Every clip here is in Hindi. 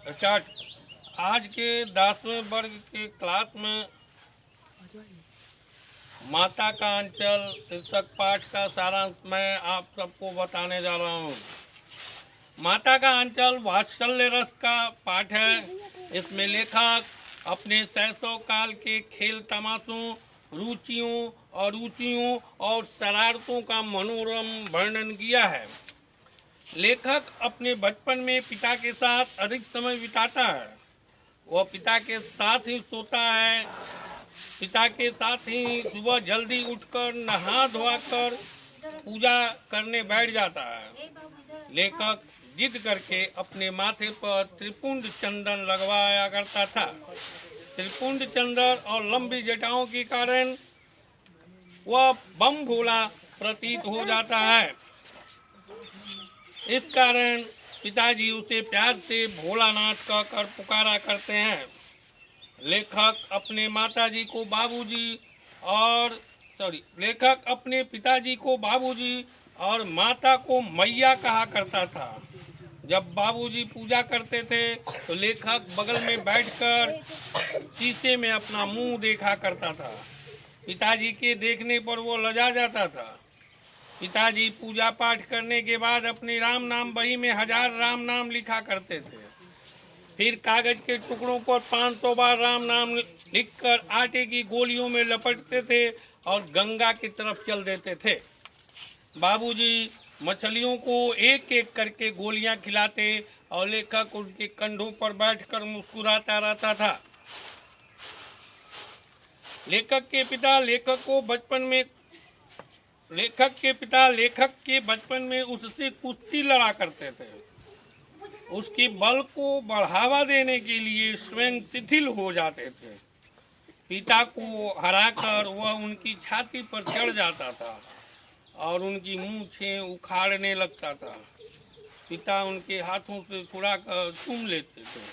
स्टार्ट। आज के 10वें वर्ग के क्लास में माता का अंचल शीर्षक पाठ का सारांश मैं आप सबको बताने जा रहा हूँ। माता का अंचल वात्सल्य रस का पाठ है। इसमें लेखक अपने शैशव काल के खेल तमाशों, रुचियों और रुचियों और शरारतों का मनोरम वर्णन किया है। लेखक अपने बचपन में पिता के साथ अधिक समय बिताता है। वह पिता के साथ ही सोता है, पिता के साथ ही सुबह जल्दी उठकर नहा धोकर पूजा करने बैठ जाता है। लेखक जिद करके अपने माथे पर त्रिपुंड चंदन लगवाया करता था। त्रिपुंड चंदन और लंबी जटाओं के कारण वह बम भोला प्रतीत हो जाता है। इस कारण पिताजी उसे प्यार से भोलानाथ कहकर पुकारा करते हैं। लेखक अपने माताजी को बाबूजी और लेखक अपने पिताजी को बाबूजी और माता को मैया कहा करता था। जब बाबूजी पूजा करते थे तो लेखक बगल में बैठकर शीशे में अपना मुंह देखा करता था। पिताजी के देखने पर वो लजा जाता था। पिताजी पूजा पाठ करने के बाद अपने राम नाम बही में 1000 राम नाम लिखा करते थे। फिर कागज के टुकड़ों पर 500 बार राम नाम लिखकर आटे की गोलियों में लपेटते थे और गंगा की तरफ चल देते थे। बाबूजी मछलियों को एक एक करके गोलियां खिलाते और लेखक उनके कंधों पर बैठकर मुस्कुराता रहता था। लेखक के पिता लेखक के बचपन में उससे कुश्ती लड़ा करते थे। उसके बल को बढ़ावा देने के लिए स्वयं शिथिल हो जाते थे। पिता को हराकर वह उनकी छाती पर चढ़ जाता था और उनकी मूंछें उखाड़ने लगता था। पिता उनके हाथों से छुड़ाकर चूम लेते थे।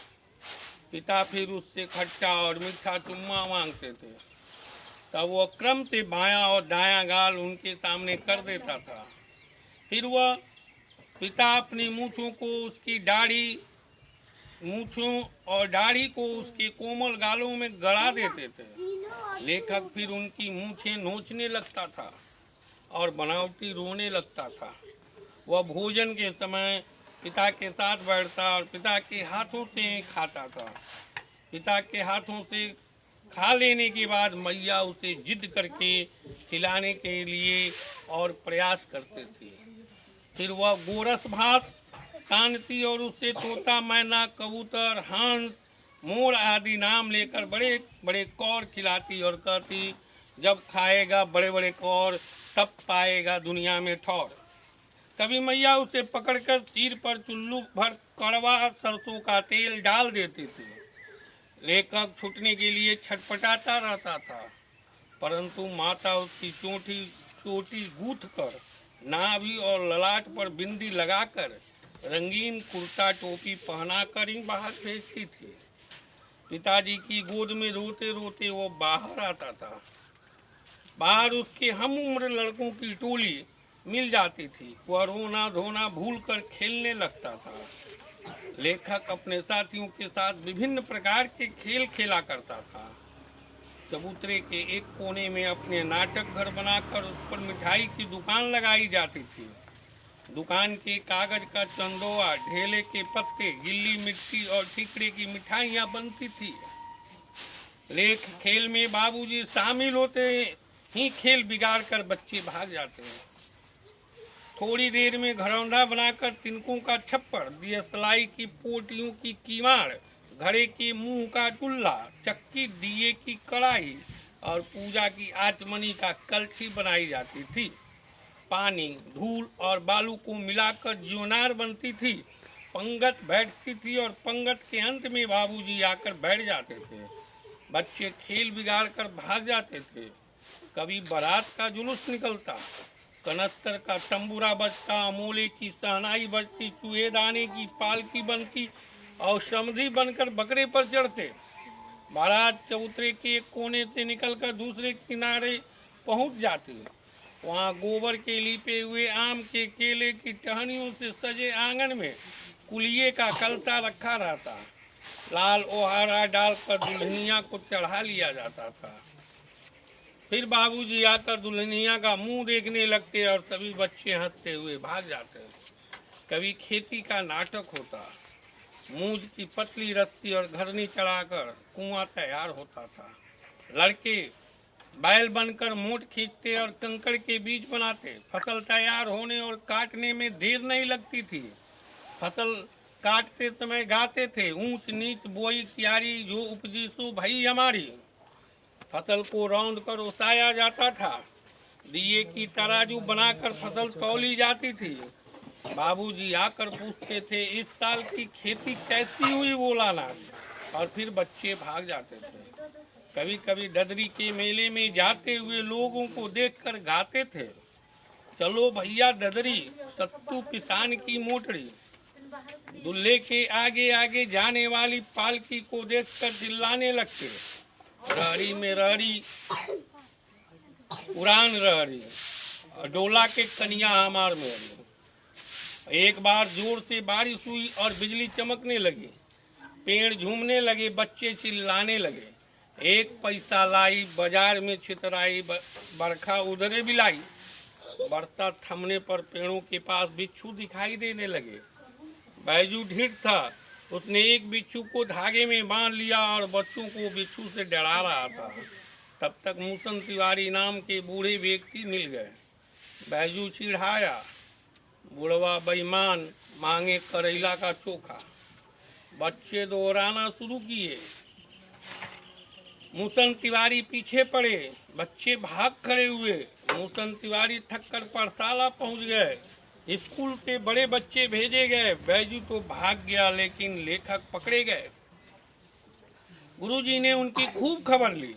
पिता फिर उससे खट्टा और मीठा चुम्मा मांगते थे। तब वह क्रम से बायां और दायां गाल उनके सामने कर देता था। फिर वह पिता अपनी मूंछों और दाढ़ी को उसके कोमल गालों में गड़ा देते थे। लेखक फिर उनकी मूंछें नोचने लगता था और बनावटी रोने लगता था। वह भोजन के समय पिता के साथ बैठता और पिता के हाथों से खाता था। पिता के हाथों से खा लेने के बाद मैया उसे जिद करके खिलाने के लिए और प्रयास करते थे। फिर वह गोरस भात तानती और उससे तोता, मैना, कबूतर, हंस, मोर आदि नाम लेकर बड़े बड़े कौर खिलाती और कहती, जब खाएगा बड़े बड़े कौर तब पाएगा दुनिया में ठौर। कभी मैया उसे पकड़कर सिर पर चुल्लू भर कड़वा सरसों का तेल डाल देती थी। लेखक छूटने के लिए छटपटाता रहता था, परंतु माता उसकी चोटी गूंथ कर, नाभि और ललाट पर बिंदी लगाकर, रंगीन कुर्ता टोपी पहनाकर ही बाहर भेजती थी। पिताजी की गोद में रोते रोते वो बाहर आता था। बाहर उसके हम उम्र लड़कों की टोली मिल जाती थी। वह रोना धोना भूल कर खेलने लगता था। लेखक अपने साथियों के साथ विभिन्न प्रकार के खेल खेला करता था। चबूतरे के एक कोने में अपने नाटक घर बनाकर उस पर मिठाई की दुकान लगाई जाती थी। दुकान के कागज का चंदोआ, ढेले के पत्ते, गिल्ली मिट्टी और ठिकरे की मिठाइयाँ बनती थी। खेल में बाबूजी शामिल होते ही खेल बिगाड़ कर बच्चे भाग जाते हैं। थोड़ी देर में घरौंदा बनाकर तिनकों का छप्पर, दियसलाई की पोटियों की कीवाड़, घड़े के मुंह का चूल्हा, चक्की, दिए की कढ़ाई और पूजा की आचमनी का कलछी बनाई जाती थी। पानी, धूल और बालू को मिलाकर ज्योनार बनती थी। पंगत बैठती थी और पंगत के अंत में बाबूजी आकर बैठ जाते थे। बच्चे खेल बिगाड़ कर भाग जाते थे। कभी बारात का जुलूस निकलता, कनस्तर का तंबूरा बजता, अमोले की शहनाई बजती, चूहे दाने की पालकी बनती और समधी बनकर बकरे पर चढ़ते। बारात चबूतरे के एक कोने से निकलकर दूसरे किनारे पहुंच जाती। वहाँ गोबर के लीपे हुए आम के केले की टहनियों से सजे आंगन में कुलिये का कलता रखा रहता। लाल ओहारा डालकर दुल्हनिया को चढ़ा लिया जाता था। फिर बाबूजी आकर दुल्हनिया का मुंह देखने लगते और सभी बच्चे हंसते हुए भाग जाते। कभी खेती का नाटक होता, मूंज की पतली रस्सी और घरनी चढ़ाकर कुआं तैयार होता था। लड़के बैल बनकर मोट खींचते और कंकड़ के बीज बनाते। फसल तैयार होने और काटने में देर नहीं लगती थी। फसल काटते समय गाते थे, ऊंच नीच बोई क्यारी जो उपजी सो भई हमारी। फसल को रौंद कर उसाया जाता था। दिए की तराजू बनाकर फसल तौली जाती थी। बाबूजी आकर पूछते थे, इस साल की खेती कैसी हुई बोलाना, और फिर बच्चे भाग जाते थे। कभी कभी ददरी के मेले में जाते हुए लोगों को देखकर गाते थे, चलो भैया ददरी सत्तू किसान की मोटरी। दूल्हे के आगे आगे जाने वाली पालकी को देखकर चिल्लाने लगते, रहरी में रहरी उड़ान रहरी, डोला के कन्या हमार मेरी। एक बार जोर से बारिश हुई और बिजली चमकने लगी। पेड़ झूमने लगे, बच्चे चिल्लाने लगे, एक पैसा लाई बाजार में छितराई, बरखा उधरे भी लाई। बरसात थमने पर पेड़ों के पास बिच्छू दिखाई देने लगे। बैजू ढीठ था, उसने एक बिच्छू को धागे में बांध लिया और बच्चों को बिच्छू से डरा रहा था। तब तक मूसन तिवारी नाम के बूढ़े व्यक्ति मिल गए। बैजू चिढ़ाया, बुढ़वा बेईमान, मांगे करेला का चोखा। बच्चे दोहराना शुरू किए। मूसन तिवारी पीछे पड़े, बच्चे भाग खड़े हुए। मूसन तिवारी थककर पाठशाला पहुंच गए। स्कूल के बड़े बच्चे भेजे गए। बैजू तो भाग गया, लेकिन लेखक पकड़े गए। गुरुजी ने उनकी खूब खबर ली।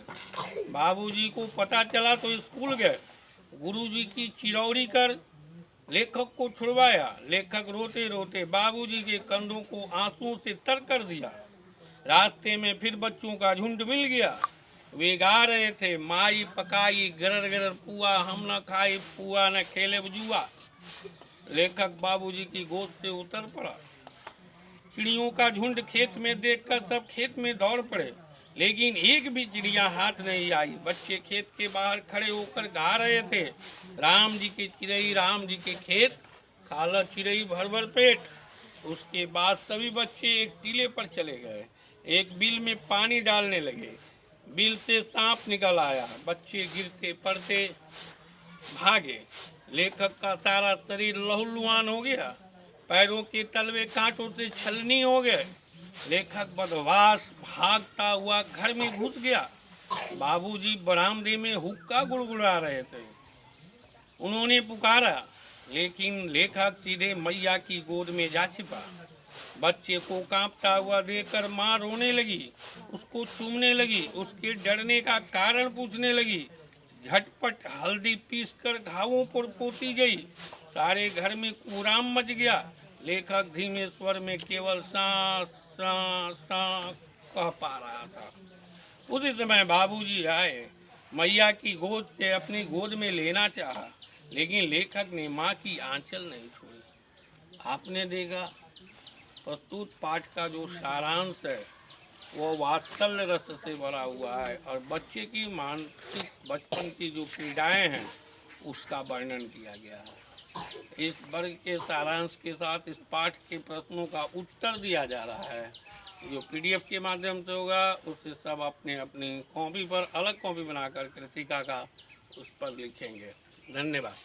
बाबूजी को पता चला तो स्कूल गए। गुरुजी की चिरौरी कर लेखक को छुड़वाया। लेखक रोते रोते बाबूजी के कंधों को आंसुओं से तर कर दिया। रास्ते में फिर बच्चों का झुंड मिल गया। वे गा रहे थे, माई पकाई गरर गरर पुआ, हम न खाई पुआ न खेले जुआ। लेखक बाबूजी की गोद से उतर पड़ा। चिड़ियों का झुंड खेत में देखकर सब खेत में दौड़ पड़े, लेकिन एक भी चिड़िया हाथ नहीं आई। बच्चे खेत के बाहर खड़े होकर गा रहे थे, राम जी के चिड़ई राम जी के खेत, खाला चिड़ई भर भर पेट। उसके बाद सभी बच्चे एक टीले पर चले गए। एक बिल में पानी डालने लगे। बिल से सांप निकल आया। बच्चे गिरते पड़ते भागे। लेखक का सारा शरीर लहूलुहान हो गया। पैरों के तलवे कांटों से छलनी हो गए। लेखक बदमाश भागता हुआ घर में घुस गया। बाबूजी बरामदे में हुक्का गुड़गुड़ा रहे थे। उन्होंने पुकारा, लेकिन लेखक सीधे मैया की गोद में जा छिपा। बच्चे को कांपता हुआ देखकर माँ रोने लगी, उसको चूमने लगी, उसके डरने का कारण पूछने लगी। झटपट हल्दी पीसकर घावों पर पोती गई। सारे घर में कोहराम मच गया। लेखक धीमे स्वर में केवल सांस सांस सांस कह पा रहा था। उसी समय बाबूजी आए। मैया की गोद से अपनी गोद में लेना चाहा, लेकिन लेखक ने माँ की आंचल नहीं छोड़ी। आपने देखा, प्रस्तुत पाठ का जो सारांश है वो वात्सल्य रस से भरा हुआ है और बच्चे की मानसिक बचपन की जो पीड़ाएं हैं उसका वर्णन किया गया है। इस वर्ग के सारांश के साथ इस पाठ के प्रश्नों का उत्तर दिया जा रहा है, जो पीडीएफ के माध्यम से होगा। उससे सब अपने अपनी कॉपी पर अलग कॉपी बनाकर कृतिका का उस पर लिखेंगे। धन्यवाद।